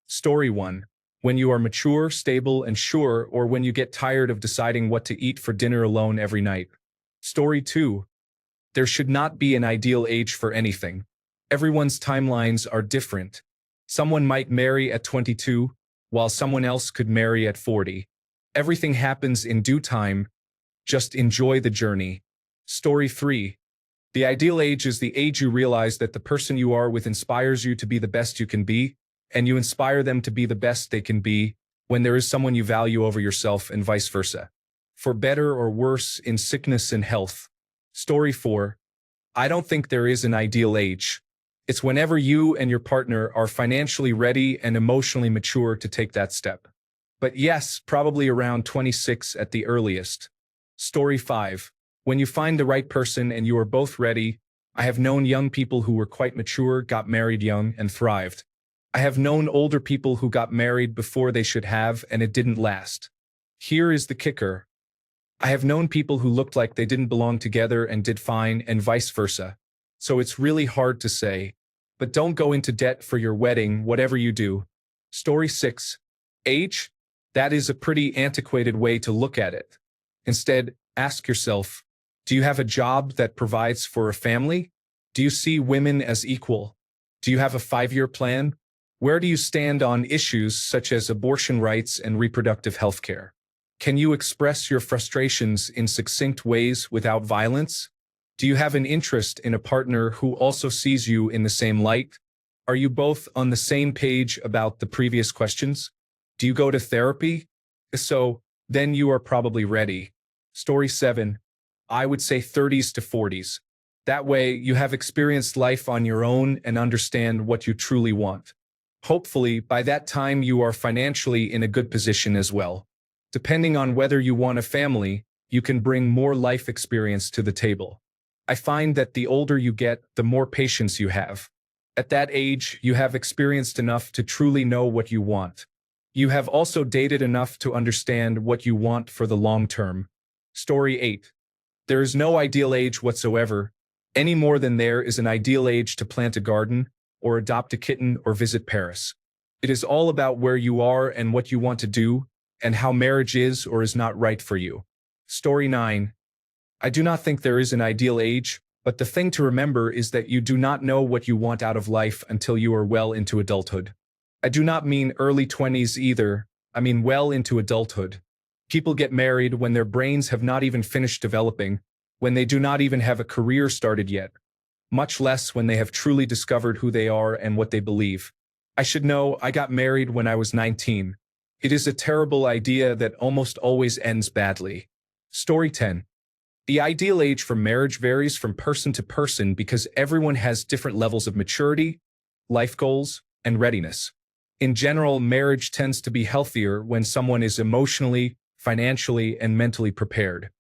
Story 1. When you are mature, stable, and sure, or when you get tired of deciding what to eat for dinner alone every night. Story 2. There should not be an ideal age for anything. Everyone's timelines are different. Someone might marry at 22, while someone else could marry at 40. Everything happens in due time. Just enjoy the journey. Story 3. The ideal age is the age you realize that the person you are with inspires you to be the best you can be, and you inspire them to be the best they can be when there is someone you value over yourself and vice versa. For better or worse, in sickness and health. Story 4. I don't think there is an ideal age. It's whenever you and your partner are financially ready and emotionally mature to take that step. But yes, probably around 26 at the earliest. Story 5. When you find the right person and you are both ready, I have known young people who were quite mature, got married young, and thrived. I have known older people who got married before they should have, and it didn't last. Here is the kicker. I have known people who looked like they didn't belong together and did fine, and vice versa. So it's really hard to say. But don't go into debt for your wedding, whatever you do. Story 6. Age? That is a pretty antiquated way to look at it. Instead, ask yourself, do you have a job that provides for a family? Do you see women as equal? Do you have a 5-year plan? Where do you stand on issues such as abortion rights and reproductive health care? Can you express your frustrations in succinct ways without violence? Do you have an interest in a partner who also sees you in the same light? Are you both on the same page about the previous questions? Do you go to therapy? If so, then you are probably ready. Story 7. I would say 30s to 40s. That way, you have experienced life on your own and understand what you truly want. Hopefully, by that time you are financially in a good position as well. Depending on whether you want a family, you can bring more life experience to the table. I find that the older you get, the more patience you have. At that age, you have experienced enough to truly know what you want. You have also dated enough to understand what you want for the long term. Story 8. There is no ideal age whatsoever, any more than there is an ideal age to plant a garden, or adopt a kitten, or visit Paris. It is all about where you are and what you want to do, and how marriage is or is not right for you. Story 9. I do not think there is an ideal age, but the thing to remember is that you do not know what you want out of life until you are well into adulthood. I do not mean early 20s either, I mean well into adulthood. People get married when their brains have not even finished developing, when they do not even have a career started yet, much less when they have truly discovered who they are and what they believe. I should know I got married when I was 19. It is a terrible idea that almost always ends badly. Story 10. The ideal age for marriage varies from person to person because everyone has different levels of maturity, life goals, and readiness. In general, marriage tends to be healthier when someone is emotionally, financially, and mentally prepared.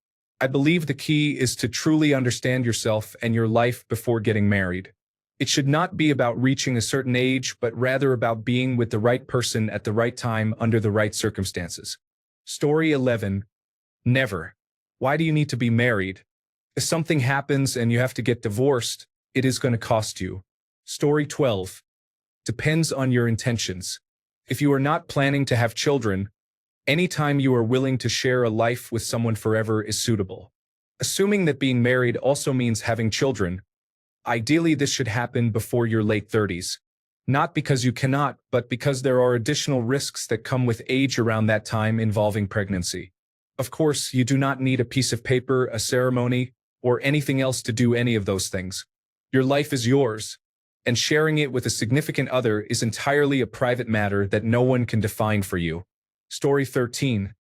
I believe the key is to truly understand yourself and your life before getting married. It should not be about reaching a certain age, but rather about being with the right person at the right time under the right circumstances. Story 11. Never. Why do you need to be married? If something happens and you have to get divorced, it is going to cost you. Story 12. Depends on your intentions. If you are not planning to have children, anytime you are willing to share a life with someone forever is suitable. Assuming that being married also means having children, ideally this should happen before your late 30s. Not because you cannot, but because there are additional risks that come with age around that time involving pregnancy. Of course, you do not need a piece of paper, a ceremony, or anything else to do any of those things. Your life is yours, and sharing it with a significant other is entirely a private matter that no one can define for you. Story 13.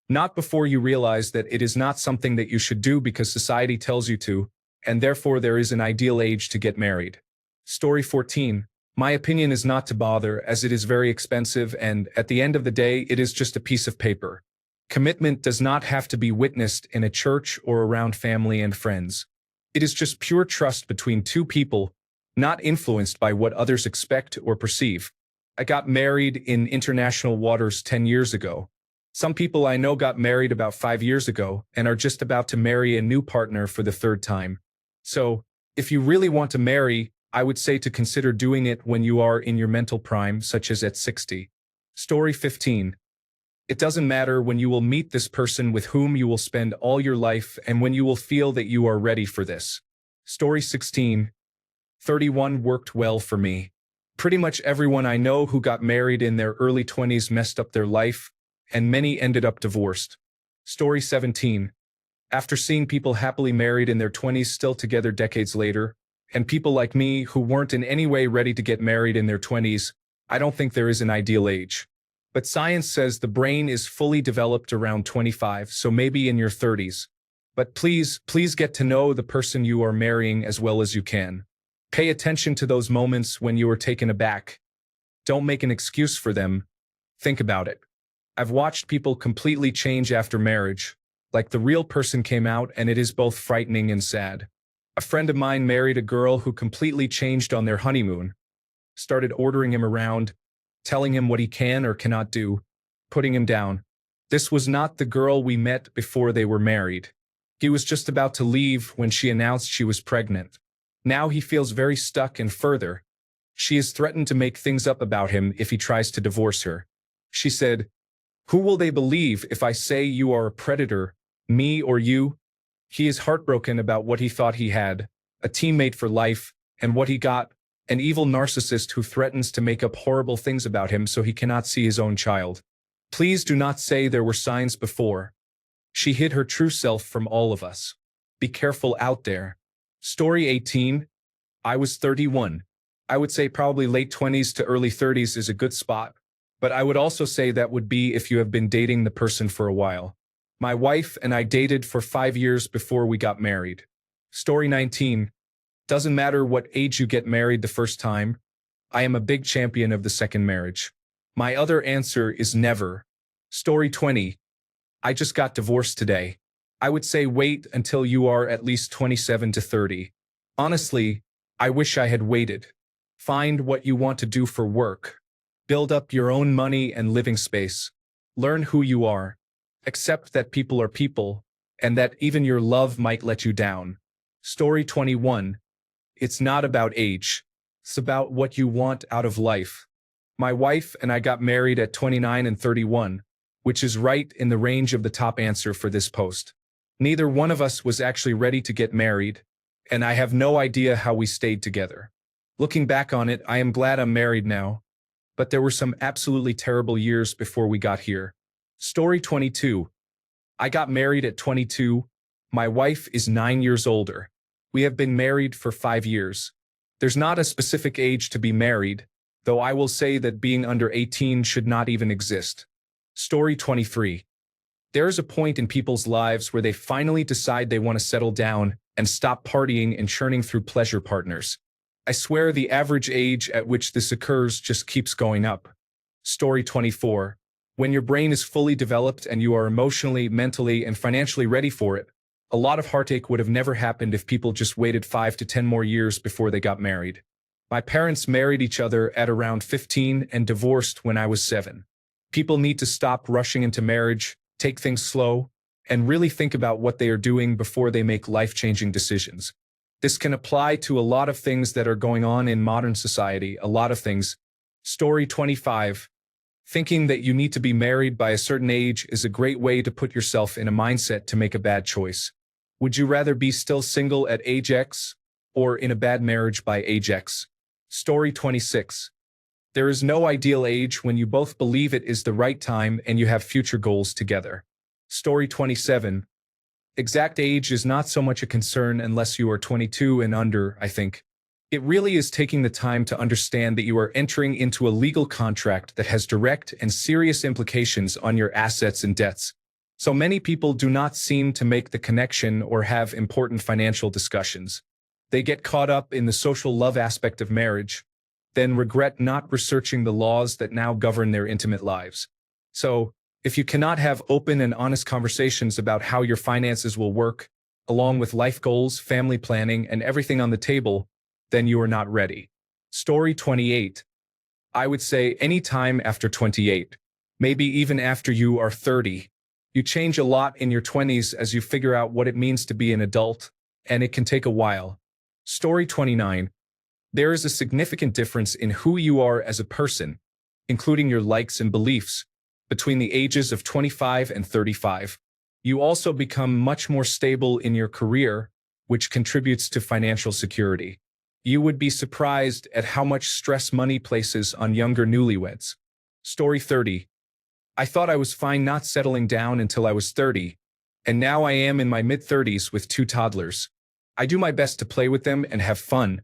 Not before you realize that it is not something that you should do because society tells you to, and therefore there is an ideal age to get married. Story 14. My opinion is not to bother as it is very expensive and, at the end of the day, it is just a piece of paper. Commitment does not have to be witnessed in a church or around family and friends. It is just pure trust between two people, not influenced by what others expect or perceive. I got married in international waters 10 years ago. Some people I know got married about 5 years ago and are just about to marry a new partner for the third time. So, if you really want to marry, I would say to consider doing it when you are in your mental prime, such as at 60. Story 15. It doesn't matter when you will meet this person with whom you will spend all your life and when you will feel that you are ready for this. Story 16. 31 worked well for me. Pretty much everyone I know who got married in their early 20s messed up their life, and many ended up divorced. Story 17. After seeing people happily married in their 20s still together decades later, and people like me who weren't in any way ready to get married in their 20s, I don't think there is an ideal age. But science says the brain is fully developed around 25, so maybe in your 30s. But please get to know the person you are marrying as well as you can. Pay attention to those moments when you are taken aback. Don't make an excuse for them. Think about it. I've watched people completely change after marriage, like the real person came out, and it is both frightening and sad. A friend of mine married a girl who completely changed on their honeymoon, started ordering him around, telling him what he can or cannot do, putting him down. This was not the girl we met before they were married. He was just about to leave when she announced she was pregnant. Now he feels very stuck, and further, she has threatened to make things up about him if he tries to divorce her. She said, "Who will they believe if I say you are a predator, me or you?" He is heartbroken about what he thought he had, a teammate for life, and what he got, an evil narcissist who threatens to make up horrible things about him so he cannot see his own child. Please do not say there were signs before. She hid her true self from all of us. Be careful out there. Story 18. I was 31. I would say probably late 20s to early 30s is a good spot, but I would also say that would be if you have been dating the person for a while. My wife and I dated for 5 years before we got married. Story 19. Doesn't matter what age you get married the first time. I am a big champion of the second marriage. My other answer is never. Story 20. I just got divorced today. I would say wait until you are at least 27 to 30. Honestly, I wish I had waited. Find what you want to do for work. Build up your own money and living space. Learn who you are. Accept that people are people, and that even your love might let you down. Story 21. It's not about age. It's about what you want out of life. My wife and I got married at 29 and 31, which is right in the range of the top answer for this post. Neither one of us was actually ready to get married, and I have no idea how we stayed together. Looking back on it, I am glad I'm married now, but there were some absolutely terrible years before we got here. Story 22. I got married at 22. My wife is 9 years older. We have been married for 5 years. There's not a specific age to be married, though I will say that being under 18 should not even exist. Story 23. There is a point in people's lives where they finally decide they want to settle down and stop partying and churning through pleasure partners. I swear the average age at which this occurs just keeps going up. Story 24. When your brain is fully developed and you are emotionally, mentally, and financially ready for it, a lot of heartache would have never happened if people just waited 5 to 10 more years before they got married. My parents married each other at around 15 and divorced when I was 7. People need to stop rushing into marriage, take things slow, and really think about what they are doing before they make life-changing decisions. This can apply to a lot of things that are going on in modern society, a lot of things. Story 25. Thinking that you need to be married by a certain age is a great way to put yourself in a mindset to make a bad choice. Would you rather be still single at age X or in a bad marriage by age X? Story 26. There is no ideal age when you both believe it is the right time and you have future goals together. Story 27. Exact age is not so much a concern unless you are 22 and under, I think. It really is taking the time to understand that you are entering into a legal contract that has direct and serious implications on your assets and debts. So many people do not seem to make the connection or have important financial discussions. They get caught up in the social love aspect of marriage, then regret not researching the laws that now govern their intimate lives. So, if you cannot have open and honest conversations about how your finances will work, along with life goals, family planning, and everything on the table, then you are not ready. Story 28. I would say any time after 28, maybe even after you are 30. You change a lot in your 20s as you figure out what it means to be an adult, and it can take a while. Story 29. There is a significant difference in who you are as a person, including your likes and beliefs, between the ages of 25 and 35. You also become much more stable in your career, which contributes to financial security. You would be surprised at how much stress money places on younger newlyweds. Story 30. I thought I was fine not settling down until I was 30, and now I am in my mid-30s with 2 toddlers. I do my best to play with them and have fun,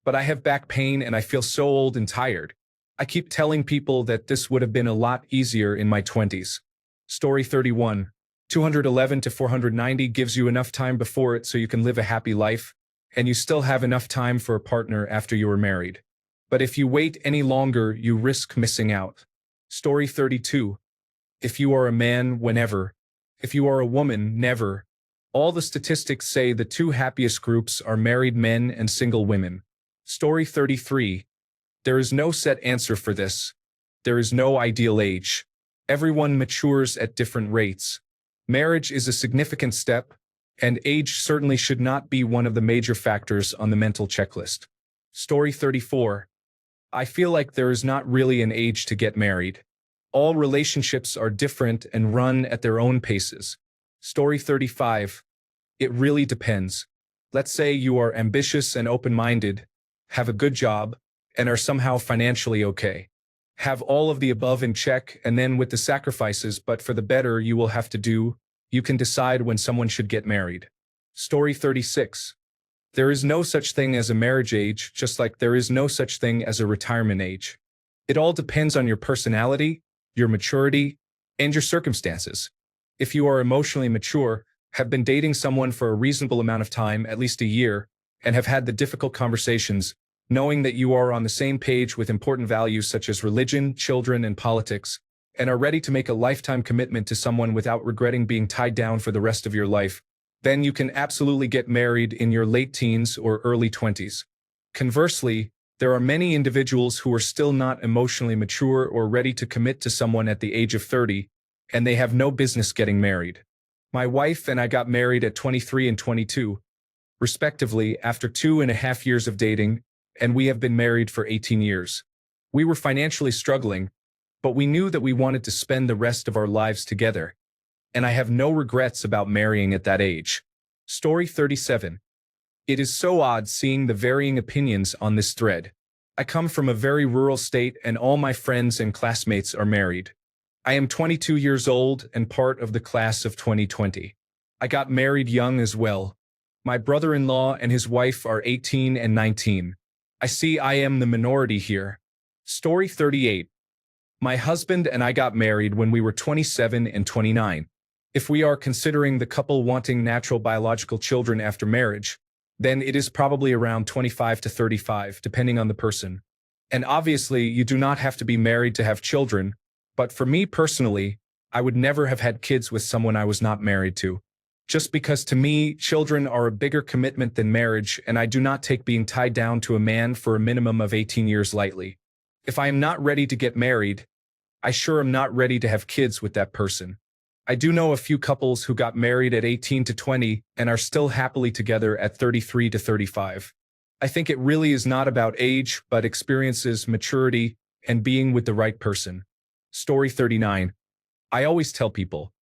but I have back pain and I feel so old and tired. I keep telling people that this would have been a lot easier in my 20s. Story 31. 211 to 490 gives you enough time before it so you can live a happy life, and you still have enough time for a partner after you are married. But if you wait any longer, you risk missing out. Story 32. If you are a man, whenever. If you are a woman, never. All the statistics say the 2 happiest groups are married men and single women. Story 33. There is no set answer for this. There is no ideal age. Everyone matures at different rates. Marriage is a significant step, and age certainly should not be one of the major factors on the mental checklist. Story 34. I feel like there is not really an age to get married. All relationships are different and run at their own paces. Story 35. It really depends. Let's say you are ambitious and open-minded, have a good job, and are somehow financially okay. Have all of the above in check, and then with the sacrifices but for the better you will have to do, you can decide when someone should get married. Story 36. There is no such thing as a marriage age, just like there is no such thing as a retirement age. It all depends on your personality, your maturity, and your circumstances. If you are emotionally mature, have been dating someone for a reasonable amount of time, at least a year, and have had the difficult conversations, knowing that you are on the same page with important values such as religion, children, and politics, and are ready to make a lifetime commitment to someone without regretting being tied down for the rest of your life, then you can absolutely get married in your late teens or early 20s. Conversely, there are many individuals who are still not emotionally mature or ready to commit to someone at the age of 30, and they have no business getting married. My wife and I got married at 23 and 22, respectively, after 2.5 years of dating, and we have been married for 18 years. We were financially struggling, but we knew that we wanted to spend the rest of our lives together, and I have no regrets about marrying at that age. Story 37. It is so odd seeing the varying opinions on this thread. I come from a very rural state and all my friends and classmates are married. I am 22 years old and part of the class of 2020. I got married young as well. My brother-in-law and his wife are 18 and 19. I see I am the minority here. Story 38. My husband and I got married when we were 27 and 29. If we are considering the couple wanting natural biological children after marriage, then it is probably around 25 to 35, depending on the person. And obviously, you do not have to be married to have children, but for me personally, I would never have had kids with someone I was not married to. Just because to me, children are a bigger commitment than marriage, and I do not take being tied down to a man for a minimum of 18 years lightly. If I am not ready to get married, I sure am not ready to have kids with that person. I do know a few couples who got married at 18 to 20 and are still happily together at 33 to 35. I think it really is not about age, but experiences, maturity, and being with the right person. Story 39. I always tell people,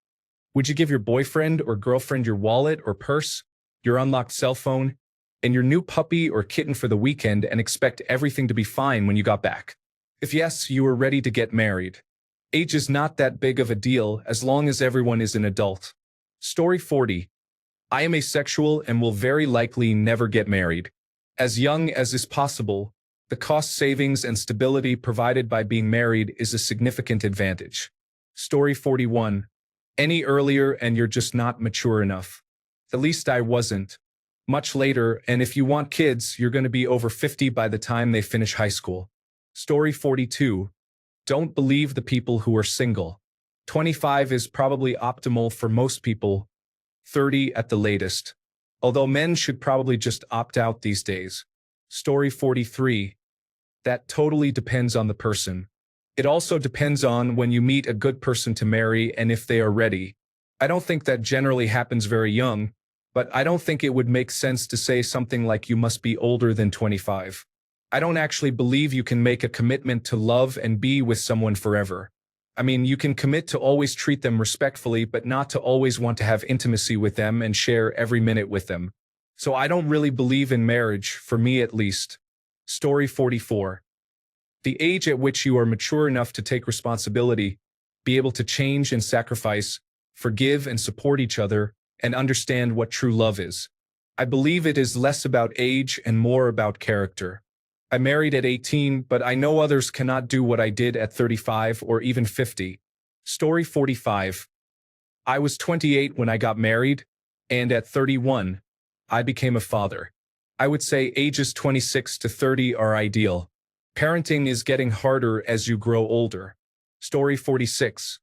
would you give your boyfriend or girlfriend your wallet or purse, your unlocked cell phone, and your new puppy or kitten for the weekend and expect everything to be fine when you got back? If yes, you are ready to get married. Age is not that big of a deal as long as everyone is an adult. Story 40. I am asexual and will very likely never get married. As young as is possible, the cost savings and stability provided by being married is a significant advantage. Story 41. Any earlier and you're just not mature enough. At least I wasn't. Much later, and if you want kids, you're going to be over 50 by the time they finish high school. Story 42. Don't believe the people who are single. 25 is probably optimal for most people, 30 at the latest. Although men should probably just opt out these days. Story 43. That totally depends on the person. It also depends on when you meet a good person to marry and if they are ready. I don't think that generally happens very young, but I don't think it would make sense to say something like you must be older than 25. I don't actually believe you can make a commitment to love and be with someone forever. I mean, you can commit to always treat them respectfully, but not to always want to have intimacy with them and share every minute with them. So I don't really believe in marriage, for me at least. Story 44. The age at which you are mature enough to take responsibility, be able to change and sacrifice, forgive and support each other, and understand what true love is. I believe it is less about age and more about character. I married at 18, but I know others cannot do what I did at 35 or even 50. Story 45. I was 28 when I got married, and at 31, I became a father. I would say ages 26 to 30 are ideal. Parenting is getting harder as you grow older. Story 46.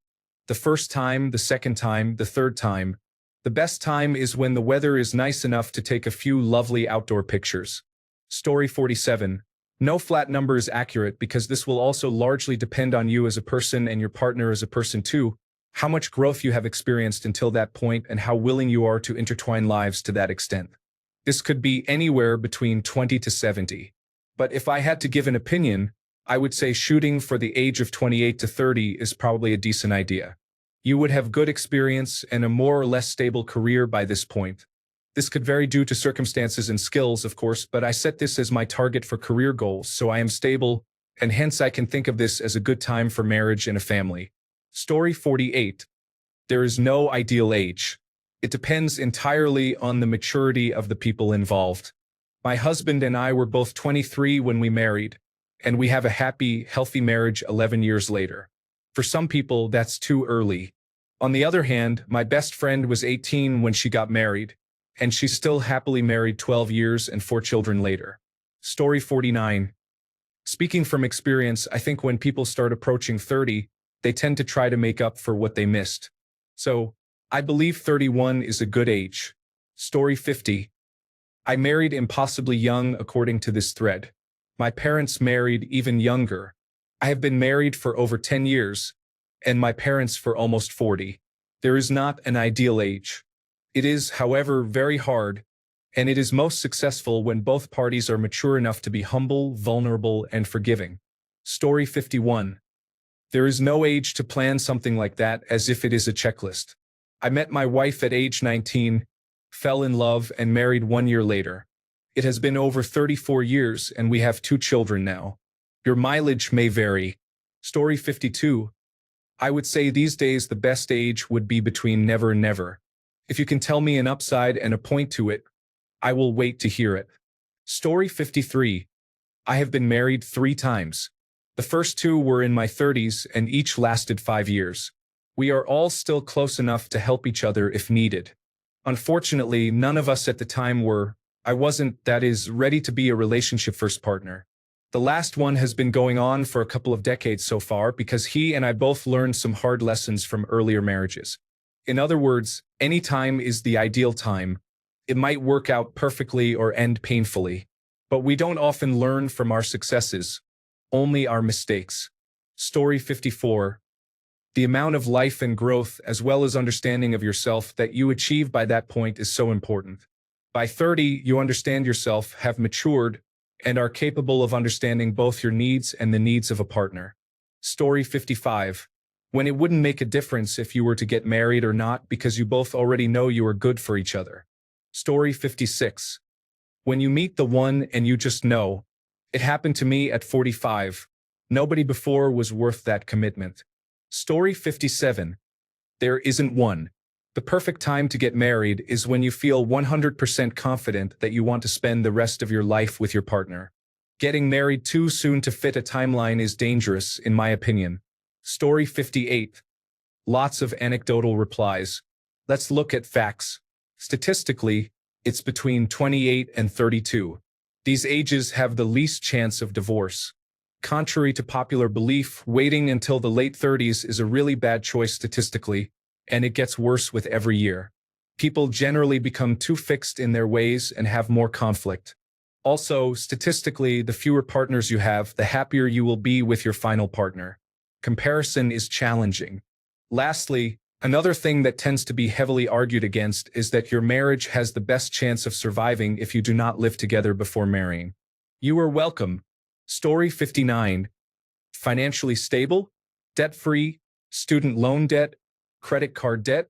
The first time, the second time, the third time. The best time is when the weather is nice enough to take a few lovely outdoor pictures. Story 47. No flat number is accurate because this will also largely depend on you as a person and your partner as a person too, how much growth you have experienced until that point and how willing you are to intertwine lives to that extent. This could be anywhere between 20 to 70. But if I had to give an opinion, I would say shooting for the age of 28 to 30 is probably a decent idea. You would have good experience and a more or less stable career by this point. This could vary due to circumstances and skills, of course, but I set this as my target for career goals, so I am stable, and hence I can think of this as a good time for marriage and a family. Story 48. There is no ideal age. It depends entirely on the maturity of the people involved. My husband and I were both 23 when we married, and we have a happy, healthy marriage 11 years later. For some people, that's too early. On the other hand, my best friend was 18 when she got married, and she's still happily married 12 years and 4 children later. Story 49. Speaking from experience, I think when people start approaching 30, they tend to try to make up for what they missed. So, I believe 31 is a good age. Story 50. I married impossibly young according to this thread. My parents married even younger. I have been married for over 10 years, and my parents for almost 40. There is not an ideal age. It is, however, very hard, and it is most successful when both parties are mature enough to be humble, vulnerable, and forgiving. Story 51. There is no age to plan something like that as if it is a checklist. I met my wife at age 19, fell in love, and married 1 year later. It has been over 34 years, and we have 2 children now. Your mileage may vary. Story 52. I would say these days the best age would be between never and never. If you can tell me an upside and a point to it, I will wait to hear it. Story 53. I have been married 3 times. The first 2 were in my 30s, and each lasted 5 years. We are all still close enough to help each other if needed. Unfortunately, none of us at the time I wasn't, that is, ready to be a relationship-first partner. The last one has been going on for a couple of decades so far because he and I both learned some hard lessons from earlier marriages. In other words, any time is the ideal time. It might work out perfectly or end painfully. But we don't often learn from our successes, only our mistakes. Story 54. The amount of life and growth as well as understanding of yourself that you achieve by that point is so important. By 30, you understand yourself, have matured, and are capable of understanding both your needs and the needs of a partner. Story 55. When it wouldn't make a difference if you were to get married or not because you both already know you are good for each other. Story 56. When you meet the one and you just know. It happened to me at 45. Nobody before was worth that commitment. Story 57. There isn't one. The perfect time to get married is when you feel 100% confident that you want to spend the rest of your life with your partner. Getting married too soon to fit a timeline is dangerous, in my opinion. Story 58. Lots of anecdotal replies. Let's look at facts. Statistically, it's between 28 and 32. These ages have the least chance of divorce. Contrary to popular belief, waiting until the late 30s is a really bad choice statistically, and it gets worse with every year. People generally become too fixed in their ways and have more conflict. Also, statistically, the fewer partners you have, the happier you will be with your final partner. Comparison is challenging. Lastly, another thing that tends to be heavily argued against is that your marriage has the best chance of surviving if you do not live together before marrying. You are welcome. Story 59. Financially stable, debt-free, student loan debt, credit card debt,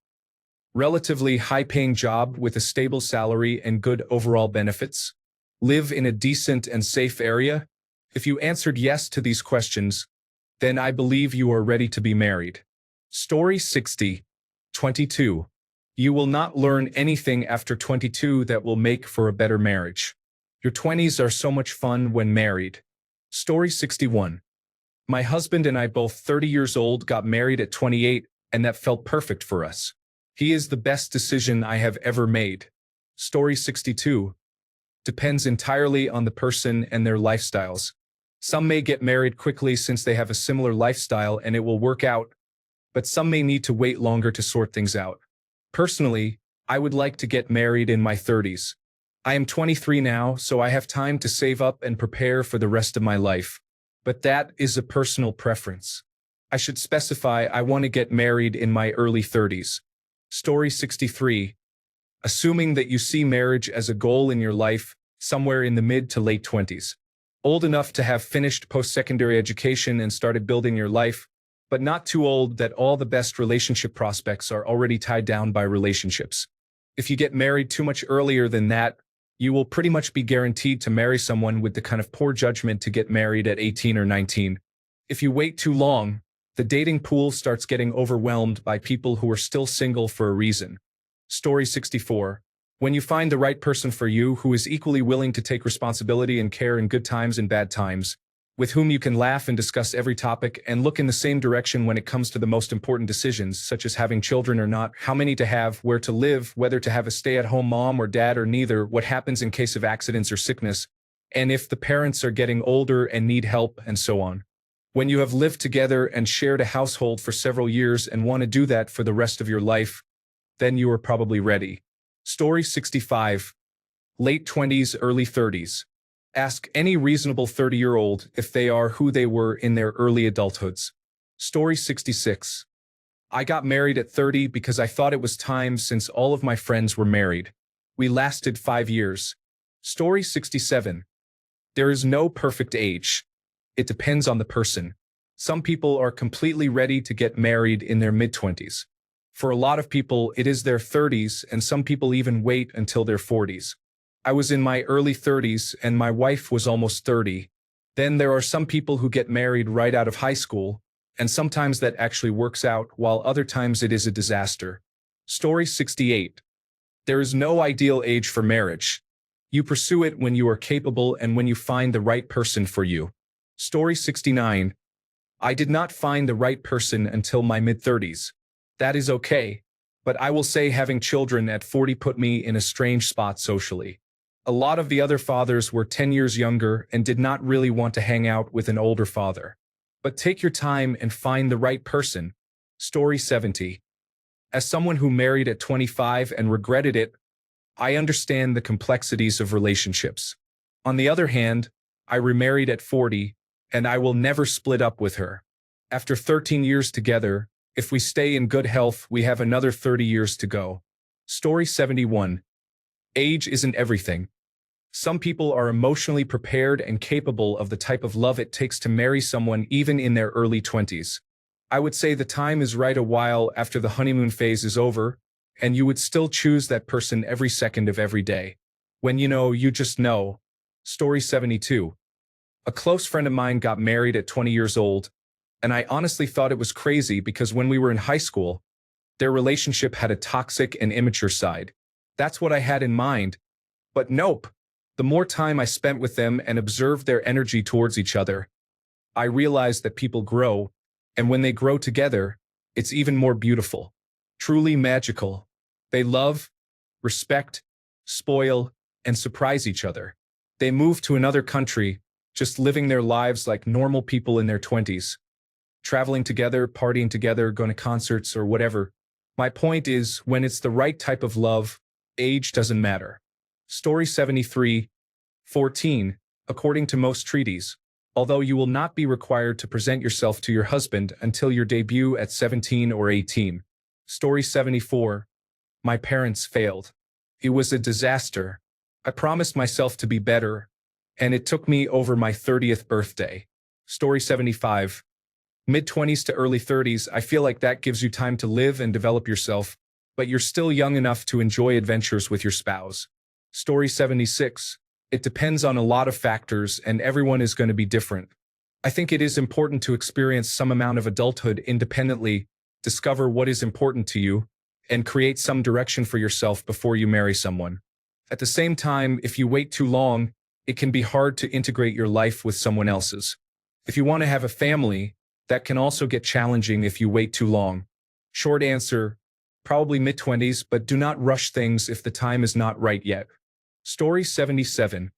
relatively high-paying job with a stable salary and good overall benefits, live in a decent and safe area. If you answered yes to these questions, then I believe you are ready to be married. Story 60. 22. You will not learn anything after 22 that will make for a better marriage. Your 20s are so much fun when married. Story 61. My husband and I, both 30 years old, got married at 28, and that felt perfect for us. He is the best decision I have ever made. Story 62. Depends entirely on the person and their lifestyles. Some may get married quickly since they have a similar lifestyle and it will work out, but some may need to wait longer to sort things out. Personally, I would like to get married in my 30s. I am 23 now, so I have time to save up and prepare for the rest of my life. But that is a personal preference. I should specify I want to get married in my early 30s. Story 63. Assuming that you see marriage as a goal in your life, somewhere in the mid to late 20s. Old enough to have finished post-secondary education and started building your life, but not too old that all the best relationship prospects are already tied down by relationships. If you get married too much earlier than that, you will pretty much be guaranteed to marry someone with the kind of poor judgment to get married at 18 or 19. If you wait too long, the dating pool starts getting overwhelmed by people who are still single for a reason. Story 64. When you find the right person for you who is equally willing to take responsibility and care in good times and bad times, with whom you can laugh and discuss every topic and look in the same direction when it comes to the most important decisions, such as having children or not, how many to have, where to live, whether to have a stay-at-home mom or dad or neither, what happens in case of accidents or sickness, and if the parents are getting older and need help, and so on. When you have lived together and shared a household for several years and want to do that for the rest of your life, then you are probably ready. Story 65. Late 20s, early 30s. Ask any reasonable 30-year-old if they are who they were in their early adulthoods. Story 66. I got married at 30 because I thought it was time since all of my friends were married. We lasted 5 years. Story 67. There is no perfect age. It depends on the person. Some people are completely ready to get married in their mid-20s. For a lot of people, it is their 30s, and some people even wait until their 40s. I was in my early 30s, and my wife was almost 30. Then there are some people who get married right out of high school, and sometimes that actually works out, while other times it is a disaster. Story 68. There is no ideal age for marriage. You pursue it when you are capable and when you find the right person for you. Story 69. I did not find the right person until my mid-30s. That is okay, but I will say having children at 40 put me in a strange spot socially. A lot of the other fathers were 10 years younger and did not really want to hang out with an older father. But take your time and find the right person. Story 70. As someone who married at 25 and regretted it, I understand the complexities of relationships. On the other hand, I remarried at 40, and I will never split up with her. After 13 years together, if we stay in good health, we have another 30 years to go. Story 71. Age isn't everything. Some people are emotionally prepared and capable of the type of love it takes to marry someone even in their early 20s. I would say the time is right a while after the honeymoon phase is over, and you would still choose that person every second of every day. When you know, you just know. Story 72. A close friend of mine got married at 20 years old, and I honestly thought it was crazy because when we were in high school, their relationship had a toxic and immature side. That's what I had in mind. But nope. The more time I spent with them and observed their energy towards each other, I realized that people grow, and when they grow together, it's even more beautiful. Truly magical. They love, respect, spoil, and surprise each other. They move to another country, just living their lives like normal people in their 20s. Traveling together, partying together, going to concerts, or whatever. My point is, when it's the right type of love, age doesn't matter. Story 73. 14. According to most treaties, although you will not be required to present yourself to your husband until your debut at 17 or 18. Story 74. My parents failed. It was a disaster. I promised myself to be better, and it took me over my 30th birthday. Story 75. Mid-20s to early 30s, I feel like that gives you time to live and develop yourself, but you're still young enough to enjoy adventures with your spouse. Story 76. It depends on a lot of factors, and everyone is going to be different. I think it is important to experience some amount of adulthood independently, discover what is important to you, and create some direction for yourself before you marry someone. At the same time, if you wait too long, it can be hard to integrate your life with someone else's. If you want to have a family, that can also get challenging if you wait too long. Short answer, probably mid-20s, but do not rush things if the time is not right yet. Story 77.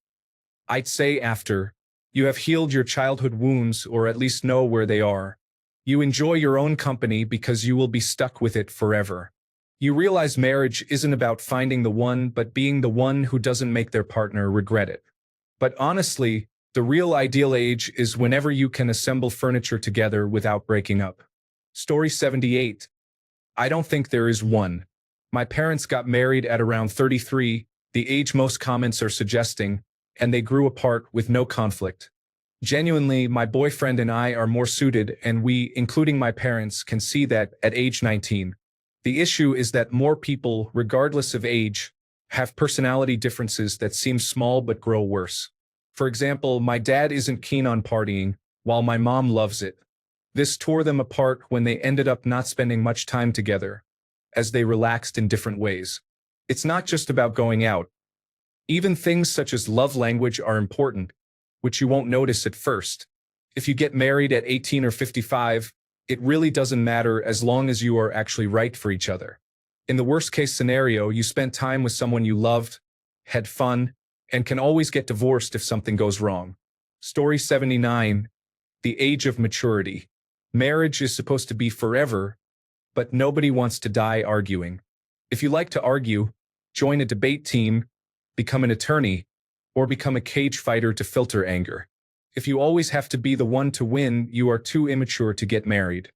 I'd say after you have healed your childhood wounds, or at least know where they are. You enjoy your own company because you will be stuck with it forever. You realize marriage isn't about finding the one, but being the one who doesn't make their partner regret it. But honestly, the real ideal age is whenever you can assemble furniture together without breaking up. Story 78. I don't think there is one. My parents got married at around 33, the age most comments are suggesting, and they grew apart with no conflict. Genuinely, my boyfriend and I are more suited, and we, including my parents, can see that at age 19. The issue is that more people, regardless of age, have personality differences that seem small but grow worse. For example, my dad isn't keen on partying, while my mom loves it. This tore them apart when they ended up not spending much time together, as they relaxed in different ways. It's not just about going out. Even things such as love language are important, which you won't notice at first. If you get married at 18 or 55, it really doesn't matter as long as you are actually right for each other. In the worst-case scenario, you spent time with someone you loved, had fun, and can always get divorced if something goes wrong. Story 79. The age of maturity. Marriage is supposed to be forever, but nobody wants to die arguing. If you like to argue, join a debate team, become an attorney, or become a cage fighter to filter anger. If you always have to be the one to win, you are too immature to get married.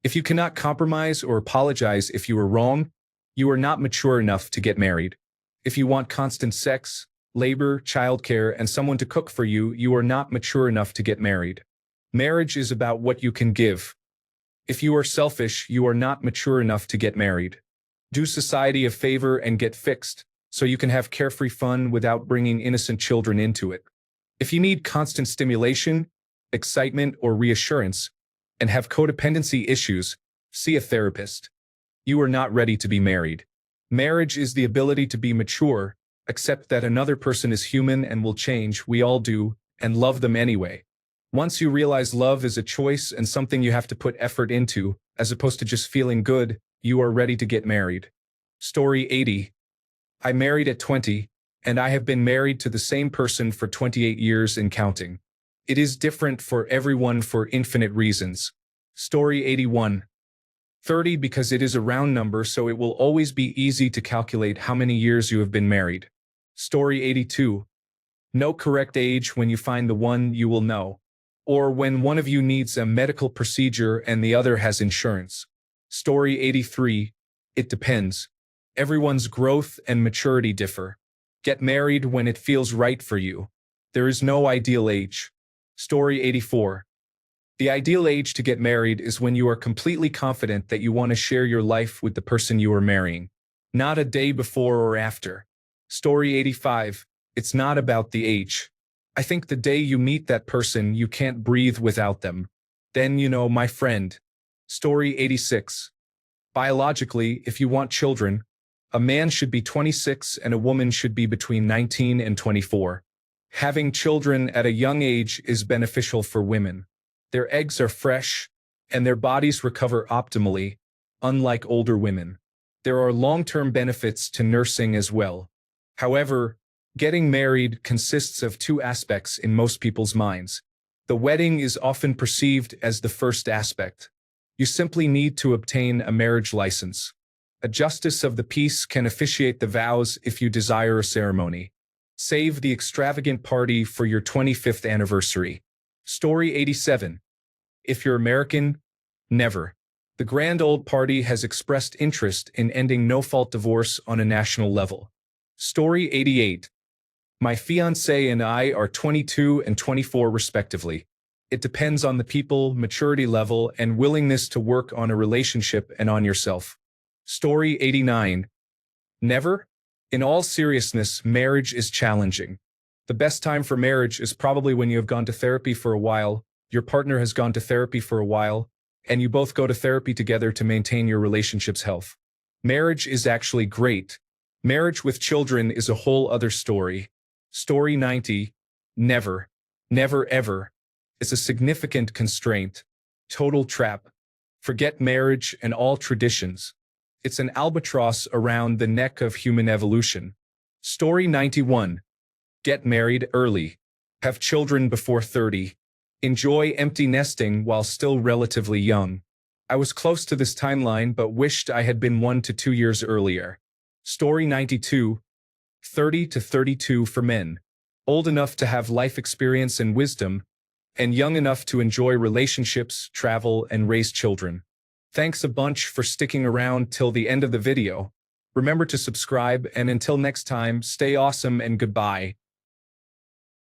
If you cannot compromise or apologize if you are wrong, you are not mature enough to get married. If you want constant sex, labor, childcare, and someone to cook for you, you are not mature enough to get married. Marriage is about what you can give. If you are selfish, you are not mature enough to get married. Do society a favor and get fixed, so you can have carefree fun without bringing innocent children into it. If you need constant stimulation, excitement, or reassurance, and have codependency issues, see a therapist. You are not ready to be married. Marriage is the ability to be mature, accept that another person is human and will change, we all do, and love them anyway. Once you realize love is a choice and something you have to put effort into, as opposed to just feeling good, you are ready to get married. Story 80. I married at 20, and I have been married to the same person for 28 years and counting. It is different for everyone for infinite reasons. Story 81. 30 because it is a round number, so it will always be easy to calculate how many years you have been married. Story 82. No correct age. When you find the one, you will know. Or when one of you needs a medical procedure and the other has insurance. Story 83. It depends. Everyone's growth and maturity differ. Get married when it feels right for you. There is no ideal age. Story 84. The ideal age to get married is when you are completely confident that you want to share your life with the person you are marrying, not a day before or after. Story 85. It's not about the age. I think the day you meet that person, you can't breathe without them. Then you know, my friend. Story 86. Biologically, if you want children, a man should be 26 and a woman should be between 19 and 24. Having children at a young age is beneficial for women. Their eggs are fresh, and their bodies recover optimally, unlike older women. There are long-term benefits to nursing as well. However, getting married consists of two aspects in most people's minds. The wedding is often perceived as the first aspect. You simply need to obtain a marriage license. A justice of the peace can officiate the vows if you desire a ceremony. Save the extravagant party for your 25th anniversary. Story 87. If you're American, never. The grand old party has expressed interest in ending no-fault divorce on a national level. Story 88. My fiancé and I are 22 and 24 respectively. It depends on the people, maturity level, and willingness to work on a relationship and on yourself. Story 89. Never? In all seriousness, marriage is challenging. The best time for marriage is probably when you have gone to therapy for a while, your partner has gone to therapy for a while, and you both go to therapy together to maintain your relationship's health. Marriage is actually great. Marriage with children is a whole other story. Story 90. Never, never ever is a significant constraint. Total trap. Forget marriage and all traditions. It's an albatross around the neck of human evolution. Story 91. Get married early. Have children before 30. Enjoy empty nesting while still relatively young. I was close to this timeline but wished I had been 1 to 2 years earlier. Story 92. 30 to 32 for men. Old enough to have life experience and wisdom, and young enough to enjoy relationships, travel, and raise children. Thanks a bunch for sticking around till the end of the video. Remember to subscribe, and until next time, stay awesome and goodbye.